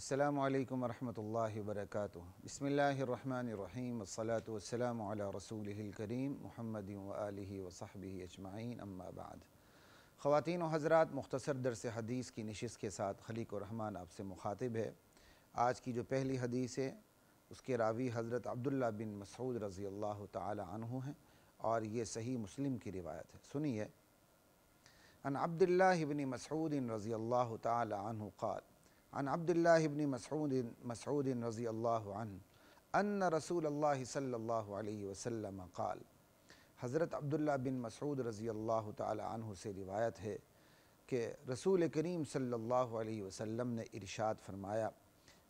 السلام علیکم ورحمۃ اللہ وبرکاتہ۔ بسم اللہ الرحمن الرحیم، والصلاة والسلام علی رسولہ الکریم محمد وآلہ وصحبہ اجمعین، اما بعد۔ خواتین و حضرات، مختصر درس حدیث کی نشست کے ساتھ خلیق الرحمن آپ سے مخاطب ہے۔ آج کی جو پہلی حدیث ہے اس کے راوی حضرت عبداللہ بن مسعود رضی اللہ تعالی عنہ ہیں اور یہ صحیح مسلم کی روایت ہے، سنیے۔ عن عبداللہ بن مسعود رضی اللہ تعالی عنہ قال عن عبداللہ بن مسعود رضی اللہ عنہ ان رسول اللہ صلی اللہ علیہ وسلم قال، حضرت عبداللہ بن مسعود رضی اللہ تعالی عنہ سے روایت ہے کہ رسول کریم صلی اللہ علیہ وسلم نے ارشاد فرمایا،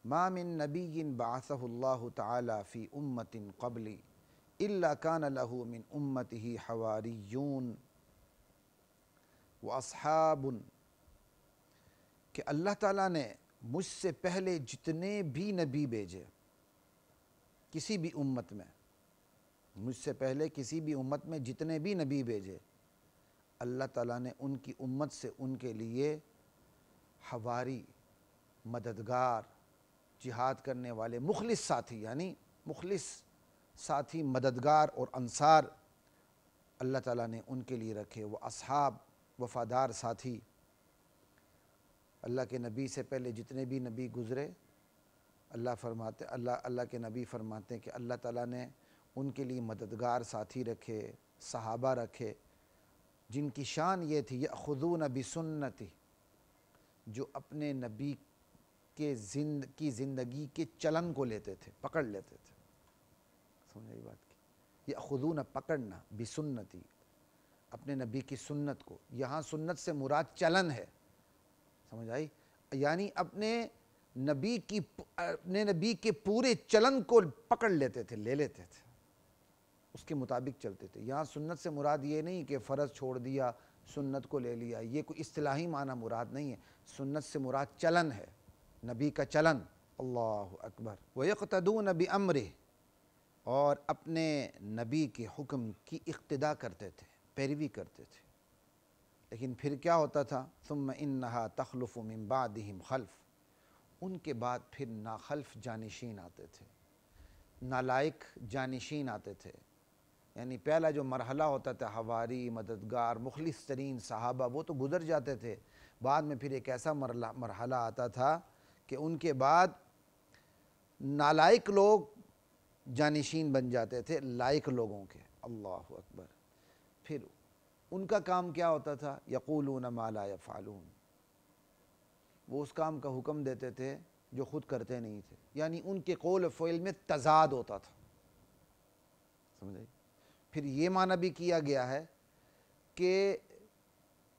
ما من نبی بعثہ اللہ تعالی فی امت قبلی الا کان لہ من امتہ حواریون واصحاب، کہ اللہ تعالیٰ نے مجھ سے پہلے جتنے بھی نبی بھیجے، کسی بھی امت میں، مجھ سے پہلے کسی بھی امت میں جتنے بھی نبی بھیجے، اللہ تعالیٰ نے ان کی امت سے ان کے لیے حواری، مددگار، جہاد کرنے والے مخلص ساتھی، یعنی مخلص ساتھی، مددگار اور انصار اللہ تعالیٰ نے ان کے لیے رکھے۔ وہ اصحاب، وفادار ساتھی۔ اللہ کے نبی سے پہلے جتنے بھی نبی گزرے، اللہ کے نبی فرماتے ہیں کہ اللہ تعالیٰ نے ان کے لیے مددگار ساتھی رکھے، صحابہ رکھے، جن کی شان یہ تھی یأخذون بسنتی، جو اپنے نبی کی زندگی کے چلن کو لیتے تھے، پکڑ لیتے تھے۔ سمجھ آئی بات کی؟ یأخذون، پکڑنا، بسنتی، اپنے نبی کی سنت کو۔ یہاں سنت سے مراد چلن ہے، سمجھ آئی؟ یعنی اپنے نبی کے پورے چلن کو پکڑ لیتے تھے، لے لیتے تھے، اس کے مطابق چلتے تھے۔ یہاں سنت سے مراد یہ نہیں کہ فرض چھوڑ دیا، سنت کو لے لیا، یہ کوئی اصطلاحی معنی مراد نہیں ہے۔ سنت سے مراد چلن ہے، نبی کا چلن۔ اللہ اکبر۔ وَيَقْتَدُونَ بِأَمْرِهِ، اور اپنے نبی کے حکم کی اقتداء کرتے تھے، پیروی کرتے تھے۔ لیکن پھر کیا ہوتا تھا؟ ثم انہا تخلف من بعدہم خلف، ان کے بعد پھر ناخلف جانشین آتے تھے، نالائق جانشین آتے تھے۔ یعنی پہلا جو مرحلہ ہوتا تھا حواری، مددگار، مخلص ترین صحابہ، وہ تو گزر جاتے تھے۔ بعد میں پھر ایک ایسا مرحلہ آتا تھا کہ ان کے بعد نالائق لوگ جانشین بن جاتے تھے لائق لوگوں کے۔ اللہ اکبر۔ پھر ان کا کام کیا ہوتا تھا؟ یقولون ما لا یفعلون، وہ اس کام کا حکم دیتے تھے جو خود کرتے نہیں تھے، یعنی ان کے قول و فعل میں تضاد ہوتا تھا۔ سمجھے؟ پھر یہ معنی بھی کیا گیا ہے کہ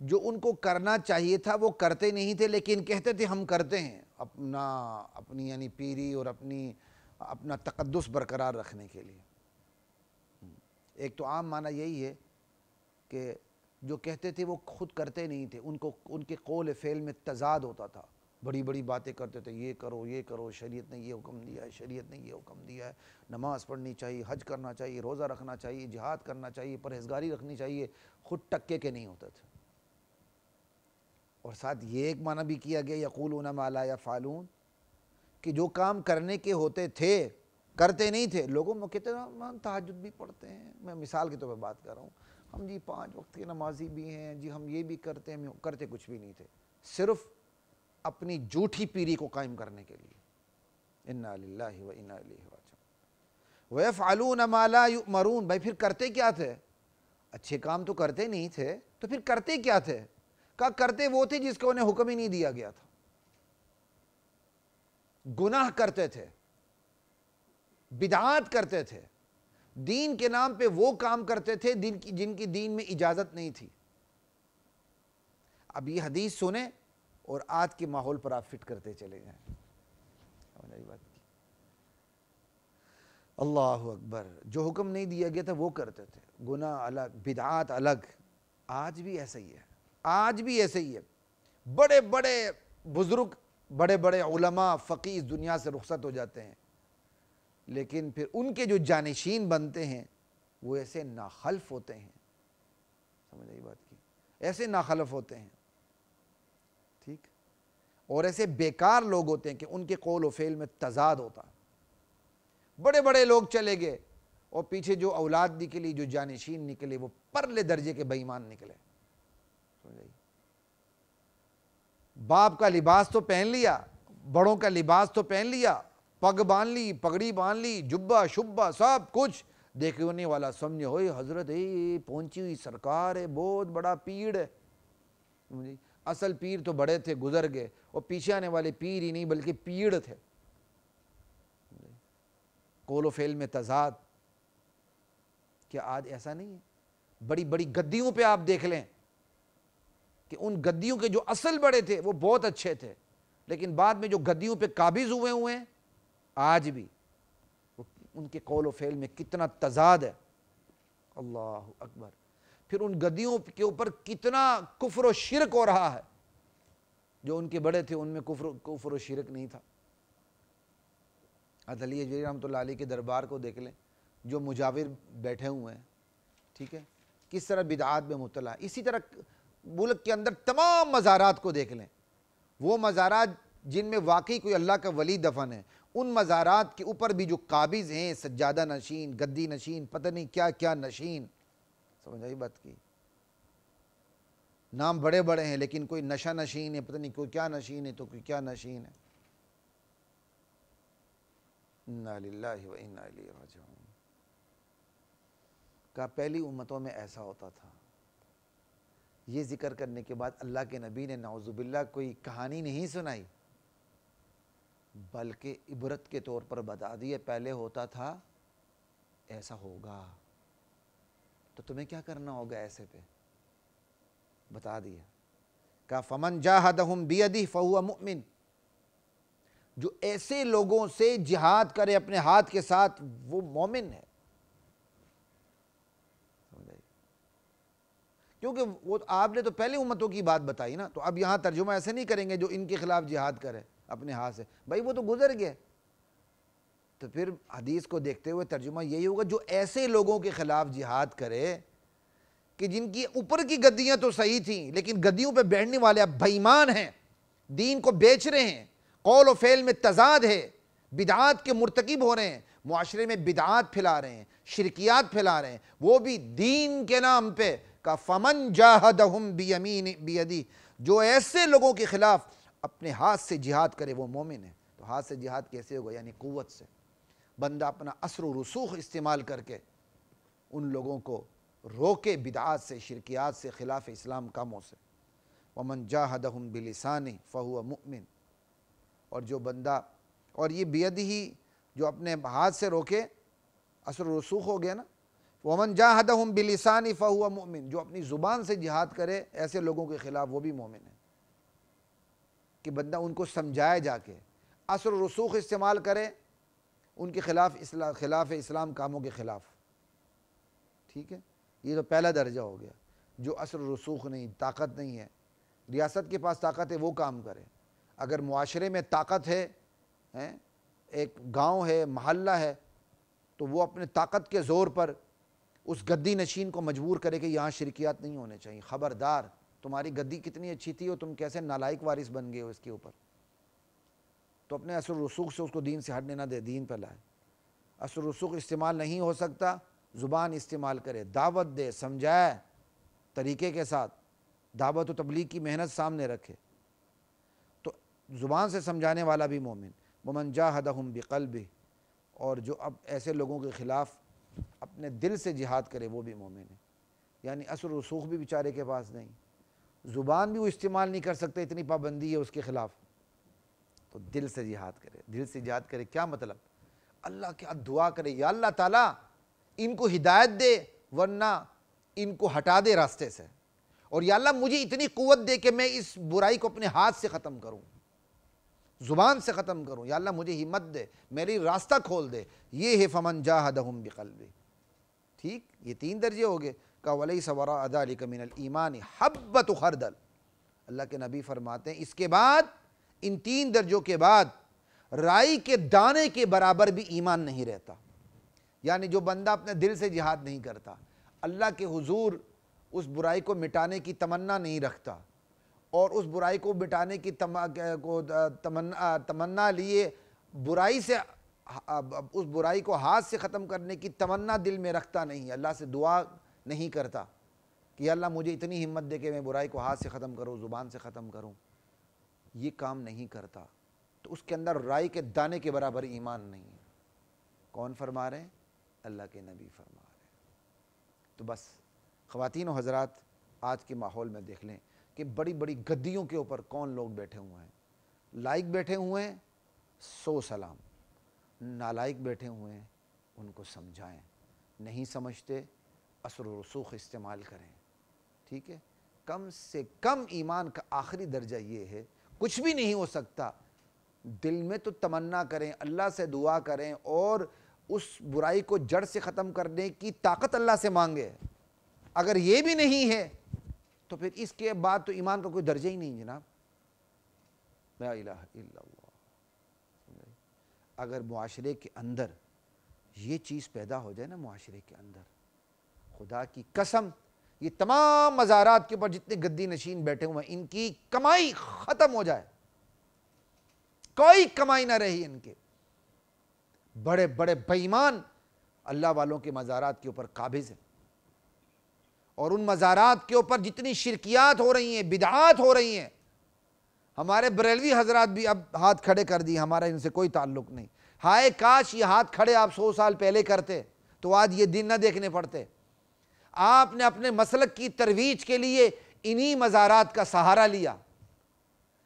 جو ان کو کرنا چاہیے تھا وہ کرتے نہیں تھے، لیکن کہتے تھے ہم کرتے ہیں، اپنی یعنی پیری اور اپنا تقدس برقرار رکھنے کے لیے۔ ایک تو عام معنی یہی ہے کہ جو کہتے تھے وہ خود کرتے نہیں تھے، ان کے قول فعل میں تضاد ہوتا تھا، بڑی بڑی باتیں کرتے تھے، یہ کرو یہ کرو، شریعت نے یہ حکم دیا ہے، شریعت نے یہ حکم دیا ہے، نماز پڑھنی چاہیے، حج کرنا چاہیے، روزہ رکھنا چاہیے، جہاد کرنا چاہیے، پرہیزگاری رکھنی چاہیے، خود ٹکے کے نہیں ہوتے تھے۔ اور ساتھ یہ ایک معنی بھی کیا گیا یقولون ما لا یفعلون، کہ جو کام کرنے کے ہوتے تھے کرتے نہیں تھے۔ لوگوں میں کہتے ہیں ہم تہجد بھی پڑھتے ہیں، میں مثال کے طور پہ بات کر رہا ہوں، ہم جی 5 وقت کے نمازی بھی ہیں جی، ہم یہ بھی کرتے ہیں، کرتے کچھ بھی نہیں تھے، صرف اپنی جھوٹی پیری کو قائم کرنے کے لیے۔ انا للہ و انا الیہ راجعون۔ ویفعلون ما لا یؤمرون، بھائی پھر کرتے کیا تھے؟ اچھے کام تو کرتے نہیں تھے، تو پھر کرتے کیا تھے؟ کہا کرتے وہ تھے جس کو انہیں حکم ہی نہیں دیا گیا تھا۔ گناہ کرتے تھے، بدعات کرتے تھے، دین کے نام پہ وہ کام کرتے تھے جن کی دین میں اجازت نہیں تھی۔ اب یہ حدیث سنیں اور آج کے ماحول پر آپ فٹ کرتے چلے جائیں۔ اللہ اکبر۔ جو حکم نہیں دیا گیا تھا وہ کرتے تھے، گناہ الگ، بدعات الگ۔ آج بھی ایسا ہی ہے، آج بھی ایسا ہی ہے۔ بڑے بڑے بزرگ، بڑے بڑے علماء، فقیہ اس دنیا سے رخصت ہو جاتے ہیں، لیکن پھر ان کے جو جانشین بنتے ہیں وہ ایسے ناخلف ہوتے ہیں۔ سمجھ آئی بات کی؟ ایسے ناخلف ہوتے ہیں، ٹھیک؟ اور ایسے بیکار لوگ ہوتے ہیں کہ ان کے قول و فعل میں تضاد ہوتا ہے۔ بڑے بڑے لوگ چلے گئے اور پیچھے جو اولاد نکلی، جو جانشین نکلے، وہ پرلے درجے کے بے ایمان نکلے۔ باپ کا لباس تو پہن لیا، بڑوں کا لباس تو پہن لیا، پگ باندھ لی، پگڑی باندھ لی، جبہ شبہ سب کچھ، دیکھنے والا سمجھے ہوئے حضرت پہنچی ہوئی سرکار ہے، بہت بڑا پیر ہے۔ اصل پیر تو بڑے تھے، گزر گئے، اور پیچھے آنے والے پیر ہی نہیں بلکہ پیڑ تھے۔ قول و فعل میں تضاد۔ کیا آج ایسا نہیں ہے؟ بڑی بڑی گدیوں پہ آپ دیکھ لیں کہ ان گدیوں کے جو اصل بڑے تھے وہ بہت اچھے تھے، لیکن بعد میں جو گدیوں پہ قابض ہوئے ہیں آج بھی ان کے قول و فعل میں کتنا تضاد ہے۔ اللہ اکبر۔ پھر ان گدیوں کے اوپر کتنا کفر و شرک ہو رہا ہے۔ جو ان کے بڑے تھے ان میں کفر و شرک نہیں تھا۔ حضرت علی اجویری رحمۃ اللہ علیہ کے دربار کو دیکھ لیں، جو مجاور بیٹھے ہوئے ہیں، ٹھیک ہے، کس طرح بدعات میں مبتلا ہے۔ اسی طرح ملک کے اندر تمام مزارات کو دیکھ لیں، وہ مزارات جن میں واقعی کوئی اللہ کا ولی دفن ہے، ان مزارات کے اوپر بھی جو قابض ہیں، سجادہ نشین، گدی نشین، پتہ نہیں کیا کیا نشین، سمجھ آئی بات کی؟ نام بڑے بڑے ہیں لیکن کوئی نشہ نشین ہے، پتہ نہیں کوئی کیا نشین ہے تو کوئی کیا نشین ہے۔ انا للہ و انا الیہ راجعون۔ کہا پہلی امتوں میں ایسا ہوتا تھا۔ یہ ذکر کرنے کے بعد اللہ کے نبی نے نعوذ باللہ کوئی کہانی نہیں سنائی، بلکہ عبرت کے طور پر بتا دیا پہلے ہوتا تھا، ایسا ہوگا، تو تمہیں کیا کرنا ہوگا ایسے پہ، بتا دیا۔ کہا فمن جاہدہم بیدہ فہو مؤمن، جو ایسے لوگوں سے جہاد کرے اپنے ہاتھ کے ساتھ وہ مومن ہے۔ کیونکہ وہ آپ نے تو پہلے امتوں کی بات بتائی نا، تو اب یہاں ترجمہ ایسے نہیں کریں گے جو ان کے خلاف جہاد کرے اپنے ہاتھ سے، بھائی وہ تو گزر گئے۔ تو پھر حدیث کو دیکھتے ہوئے ترجمہ یہی ہوگا جو ایسے لوگوں کے خلاف جہاد کرے کہ جن کی اوپر کی گدیاں تو صحیح تھیں لیکن گدیوں پہ بیٹھنے والے اب بے ایمان ہیں، دین کو بیچ رہے ہیں، قول و فعل میں تضاد ہے، بدعات کے مرتکب ہو رہے ہیں، معاشرے میں بدعات پھیلا رہے ہیں، شرکیات پھیلا رہے ہیں، وہ بھی دین کے نام پہ۔ کہ فمن جاہدہم بیدہ، جو ایسے لوگوں کے خلاف اپنے ہاتھ سے جہاد کرے وہ مومن ہے۔ تو ہاتھ سے جہاد کیسے ہوگا؟ یعنی قوت سے، بندہ اپنا اثر و رسوخ استعمال کر کے ان لوگوں کو روکے، بدعات سے، شرکیات سے، خلاف اسلام کاموں سے۔ ومن جاہدہم بلسانہ فہو مؤمن، اور جو بندہ، اور یہ بیدہ جو اپنے ہاتھ سے روکے اثر و رسوخ ہو گیا نا، ومن جاہدہم بلسانہ فہو مؤمن، جو اپنی زبان سے جہاد کرے ایسے لوگوں کے خلاف وہ بھی مومن ہے۔ کہ بندہ ان کو سمجھائے جا کے، اثر و رسوخ استعمال کرے ان کے خلاف، خلاف اسلام کاموں کے خلاف، ٹھیک ہے۔ یہ تو پہلا درجہ ہو گیا۔ جو اثر و رسوخ نہیں، طاقت نہیں ہے، ریاست کے پاس طاقت ہے وہ کام کرے، اگر معاشرے میں طاقت ہے، ایک گاؤں ہے، محلہ ہے، تو وہ اپنے طاقت کے زور پر اس گدی نشین کو مجبور کرے کہ یہاں شرکیات نہیں ہونے چاہیے، خبردار، تمہاری گدی کتنی اچھی تھی اور تم کیسے نالائق وارث بن گئے ہو اس کے اوپر، تو اپنے اثر و رسوخ سے اس کو دین سے ہٹنے نہ دے، دین پہ لائے۔ اثر و رسوخ استعمال نہیں ہو سکتا، زبان استعمال کرے، دعوت دے، سمجھائے طریقے کے ساتھ، دعوت و تبلیغ کی محنت سامنے رکھے، تو زبان سے سمجھانے والا بھی مومن۔ ومن جاہدہم بقلبہ، اور جو اب ایسے لوگوں کے خلاف اپنے دل سے جہاد کرے وہ بھی مومن ہے۔ یعنی اثر و رسوخ بھی بیچارے کے پاس نہیں، زبان بھی وہ استعمال نہیں کر سکتے، اتنی پابندی ہے اس کے خلاف، تو دل سے جہاد کرے۔ دل سے جہاد کرے کیا مطلب؟ اللہ کیا دعا کرے، یا اللہ تعالیٰ ان کو ہدایت دے ورنہ ان کو ہٹا دے راستے سے، اور یا اللہ مجھے اتنی قوت دے کہ میں اس برائی کو اپنے ہاتھ سے ختم کروں، زبان سے ختم کروں، یا اللہ مجھے ہمت دے، میری راستہ کھول دے۔ یہ ہے فمن جاہدہم بقلبہ، ٹھیک، یہ تین درجے ہو گئے۔ کہ ولیس وراء ذلک من الایمان حبۃ خردل، اللہ کے نبی فرماتے ہیں اس کے بعد، ان تین درجوں کے بعد رائی کے دانے کے برابر بھی ایمان نہیں رہتا۔ یعنی جو بندہ اپنے دل سے جہاد نہیں کرتا، اللہ کے حضور اس برائی کو مٹانے کی تمنا نہیں رکھتا، اور اس برائی کو مٹانے کی تمنا لیے برائی سے اس برائی کو ہاتھ سے ختم کرنے کی تمنا دل میں رکھتا نہیں، اللہ سے دعا نہیں کرتا کہ اللہ مجھے اتنی ہمت دے کہ میں برائی کو ہاتھ سے ختم کروں، زبان سے ختم کروں، یہ کام نہیں کرتا، تو اس کے اندر رائی کے دانے کے برابر ایمان نہیں ہے۔ کون فرما رہے ہیں؟ اللہ کے نبی فرما رہے ہیں۔ تو بس خواتین و حضرات، آج کے ماحول میں دیکھ لیں کہ بڑی بڑی گدیوں کے اوپر کون لوگ بیٹھے ہوئے ہیں، لائق بیٹھے ہوئے ہیں، سو سلام، نالائق بیٹھے ہوئے ہیں، ان کو سمجھائیں، نہیں سمجھتے اثر و رسوخ استعمال کریں، ٹھیک ہے؟ کم سے کم ایمان کا آخری درجہ یہ ہے، کچھ بھی نہیں ہو سکتا، دل میں تو تمنا کریں، اللہ سے دعا کریں، اور اس برائی کو جڑ سے ختم کرنے کی طاقت اللہ سے مانگے۔ اگر یہ بھی نہیں ہے تو پھر اس کے بعد تو ایمان کا کوئی درجہ ہی نہیں جناب۔ لا الہ الا اللہ۔ اگر معاشرے کے اندر یہ چیز پیدا ہو جائے نا، معاشرے کے اندر، خدا کی قسم یہ تمام مزارات کے اوپر جتنے گدی نشین بیٹھے ہوئے ہیں، ان کی کمائی ختم ہو جائے، کوئی کمائی نہ رہی ان کے۔ بڑے بڑے بے ایمان اللہ والوں کے مزارات کے اوپر قابض ہیں، اور ان مزارات کے اوپر جتنی شرکیات ہو رہی ہیں، بدعات ہو رہی ہیں، ہمارے بریلوی حضرات بھی اب ہاتھ کھڑے کر دی، ہمارا ان سے کوئی تعلق نہیں۔ ہائے کاش یہ ہاتھ کھڑے آپ 100 سال پہلے کرتے تو آج یہ دن نہ دیکھنے پڑتے۔ آپ نے اپنے مسلک کی ترویج کے لیے انہی مزارات کا سہارا لیا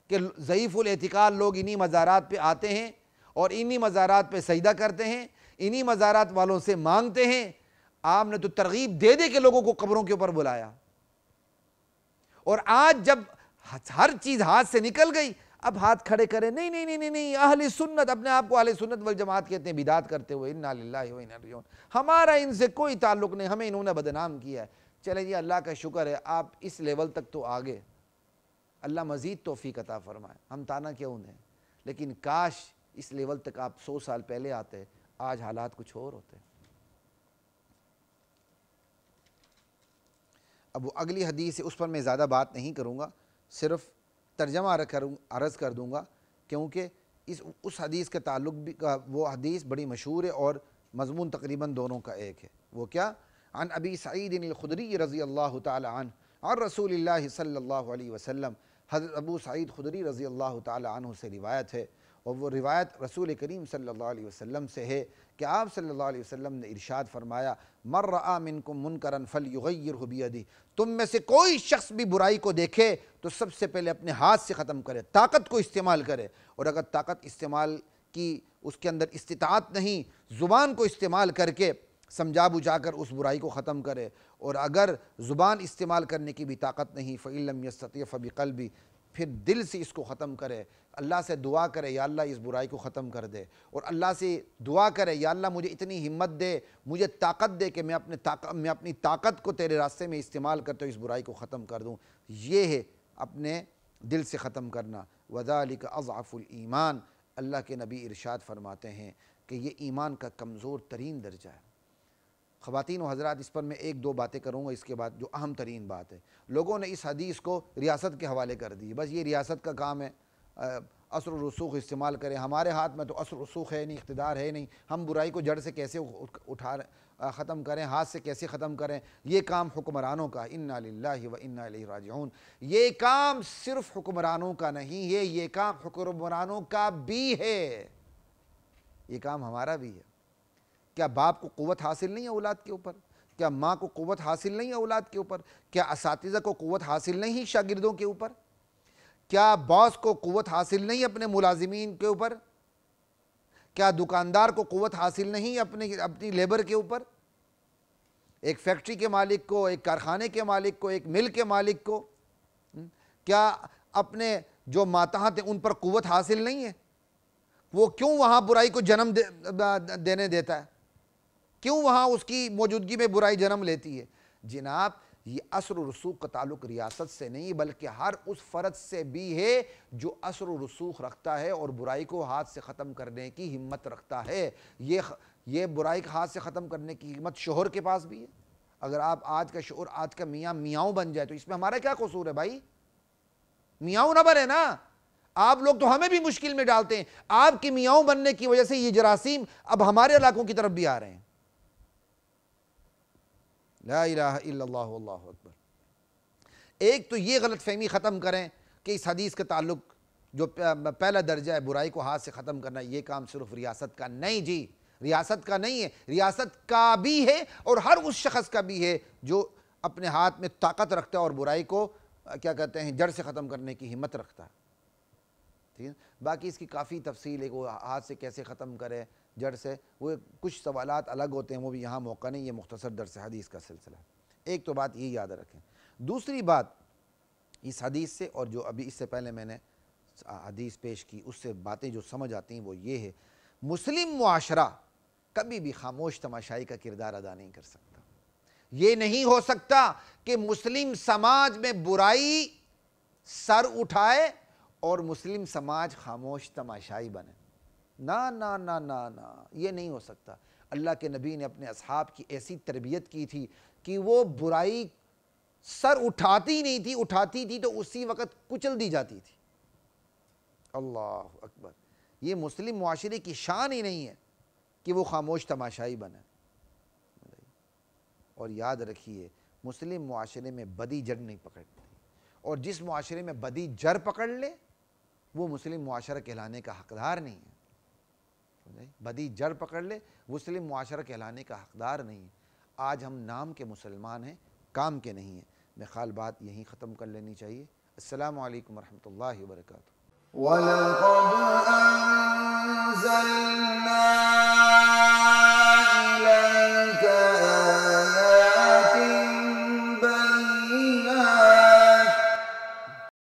کہ ضعیف الاعتقاد لوگ انہی مزارات پہ آتے ہیں اور انہی مزارات پہ سجدہ کرتے ہیں، انہی مزارات والوں سے مانگتے ہیں۔ آپ نے تو ترغیب دے دے کے لوگوں کو قبروں کے اوپر بلایا، اور آج جب ہر چیز ہاتھ سے نکل گئی، اب ہاتھ کھڑے کریں، نہیں نہیں نہیں نہیں، اہل سنت، اپنے آپ کو اہل سنت والجماعت کہتے ہیں، بدعات کرتے ہوئے، انا للہ و انا الیہ راجعون، ہمارا ان سے کوئی تعلق نہیں، ہمیں انہوں نے بدنام کیا ہے۔ چلیں جی، اللہ کا شکر ہے آپ اس لیول تک تو آگے، اللہ مزید توفیق عطا فرمائے، ہم تانا کیوں دیں، لیکن کاش اس لیول تک آپ 100 سال پہلے آتے، آج حالات کچھ اور ہوتے۔ اب وہ اگلی حدیث ہے، اس پر میں زیادہ بات نہیں کروں گا، صرف ترجمہ عرض کر دوں گا، کیونکہ اس حدیث کے تعلق بھی وہ حدیث بڑی مشہور ہے اور مضمون تقریباً دونوں کا ایک ہے۔ وہ کیا؟ عن ابی سعید الخدری رضی اللہ تعالی عنہ عن رسول اللہ صلی اللہ علیہ وسلم، حضرت ابو سعید خدری رضی اللہ تعالی عنہ سے روایت ہے، اور وہ روایت رسول کریم صلی اللہ علیہ وسلم سے ہے کہ آپ صلی اللہ علیہ وسلم نے ارشاد فرمایا، من رآ منکم منکرا فلیغیرہ بیدہ، تم میں سے کوئی شخص بھی برائی کو دیکھے تو سب سے پہلے اپنے ہاتھ سے ختم کرے، طاقت کو استعمال کرے، اور اگر طاقت استعمال کی اس کے اندر استطاعت نہیں، زبان کو استعمال کر کے سمجھا بجھا کر اس برائی کو ختم کرے، اور اگر زبان استعمال کرنے کی بھی طاقت نہیں، فإن لم يستطع فبقلبہ، پھر دل سے اس کو ختم کرے، اللہ سے دعا کرے یا اللہ اس برائی کو ختم کر دے، اور اللہ سے دعا کرے یا اللہ مجھے اتنی ہمت دے، مجھے طاقت دے کہ میں اپنی طاقت کو تیرے راستے میں استعمال کرتے ہوئے اس برائی کو ختم کر دوں۔ یہ ہے اپنے دل سے ختم کرنا۔ وذالک اضعف الایمان، اللہ کے نبی ارشاد فرماتے ہیں کہ یہ ایمان کا کمزور ترین درجہ ہے۔ خواتین و حضرات، اس پر میں ایک دو باتیں کروں گا، اس کے بعد جو اہم ترین بات ہے، لوگوں نے اس حدیث کو ریاست کے حوالے کر دی، بس یہ ریاست کا کام ہے، اثر و رسوخ استعمال کریں، ہمارے ہاتھ میں تو اثر و رسوخ ہے نہیں، اقتدار ہے نہیں، ہم برائی کو جڑ سے کیسے ختم کریں، ہاتھ سے کیسے ختم کریں، یہ کام حکمرانوں کا، انا للہ و انا الیہ راجعون، یہ کام صرف حکمرانوں کا نہیں ہے، یہ کام حکمرانوں کا بھی ہے، یہ کام ہمارا بھی ہے۔ کیا باپ کو قوت حاصل نہیں ہے اولاد کے اوپر؟ کیا ماں کو قوت حاصل نہیں ہے اولاد کے اوپر؟ کیا اساتذہ کو قوت حاصل نہیں شاگردوں کے اوپر؟ کیا باس کو قوت حاصل نہیں اپنے ملازمین کے اوپر؟ کیا دکاندار کو قوت حاصل نہیں اپنی لیبر کے اوپر؟ ایک فیکٹری کے مالک کو، ایک کارخانے کے مالک کو، ایک مل کے مالک کو، کیا اپنے جو ماتحت ہیں ان پر قوت حاصل نہیں ہے؟ وہ کیوں وہاں برائی کو جنم دینے دیتا ہے؟ کیوں وہاں اس کی موجودگی میں برائی جنم لیتی ہے؟ جناب، یہ اثر و رسوخ کا تعلق ریاست سے نہیں بلکہ ہر اس فرد سے بھی ہے جو اثر و رسوخ رکھتا ہے اور برائی کو ہاتھ سے ختم کرنے کی ہمت رکھتا ہے۔ یہ برائی کو ہاتھ سے ختم کرنے کی ہمت شوہر کے پاس بھی ہے۔ اگر آپ آج کا شوہر، آج کا میاں میاؤں بن جائے تو اس میں ہمارا کیا قصور ہے بھائی؟ میاؤں نہ بنے نا، آپ لوگ تو ہمیں بھی مشکل میں ڈالتے ہیں، آپ کی میاؤں بننے کی وجہ سے یہ جراثیم اب ہمارے علاقوں کی طرف بھی آ رہے ہیں۔ لا الہ الا اللہ واللہ اکبر۔ ایک تو یہ غلط فہمی ختم کریں کہ اس حدیث کے تعلق جو پہلا درجہ ہے برائی کو ہاتھ سے ختم کرنا، یہ کام صرف ریاست کا نہیں، جی ریاست کا نہیں ہے، ریاست کا بھی ہے اور ہر اس شخص کا بھی ہے جو اپنے ہاتھ میں طاقت رکھتا ہے اور برائی کو کیا کہتے ہیں جڑ سے ختم کرنے کی ہمت رکھتا ہے، ٹھیک ہے۔ باقی اس کی کافی تفصیل ہے کہ وہ ہاتھ سے کیسے ختم کرے جڑ سے، وہ کچھ سوالات الگ ہوتے ہیں، وہ بھی یہاں موقع نہیں، یہ مختصر درس حدیث کا سلسلہ ہے۔ ایک تو بات یہ یاد رکھیں۔ دوسری بات اس حدیث سے اور جو ابھی اس سے پہلے میں نے حدیث پیش کی اس سے باتیں جو سمجھ آتی ہیں وہ یہ ہے، مسلم معاشرہ کبھی بھی خاموش تماشائی کا کردار ادا نہیں کر سکتا۔ یہ نہیں ہو سکتا کہ مسلم سماج میں برائی سر اٹھائے اور مسلم سماج خاموش تماشائی بنے، نا نا نا نا نا، یہ نہیں ہو سکتا۔ اللہ کے نبی نے اپنے اصحاب کی ایسی تربیت کی تھی کہ وہ برائی سر اٹھاتی نہیں تھی، اٹھاتی تھی تو اسی وقت کچل دی جاتی تھی۔ اللہ اکبر۔ یہ مسلم معاشرے کی شان ہی نہیں ہے کہ وہ خاموش تماشائی بنے۔ اور یاد رکھیے مسلم معاشرے میں بدی جڑ نہیں پکڑتی، اور جس معاشرے میں بدی جڑ پکڑ لے وہ مسلم معاشرہ کہلانے کا حقدار نہیں ہے۔ بدی جڑ پکڑ لے مسلم معاشرہ کہلانے کا حقدار نہیں ہے۔ آج ہم نام کے مسلمان ہیں، کام کے نہیں ہیں۔ میں خیال بات یہیں ختم کر لینی چاہیے۔ السلام علیکم ورحمۃ اللہ وبرکاتہ۔ وَلَقَدْ أَنزَلْنَا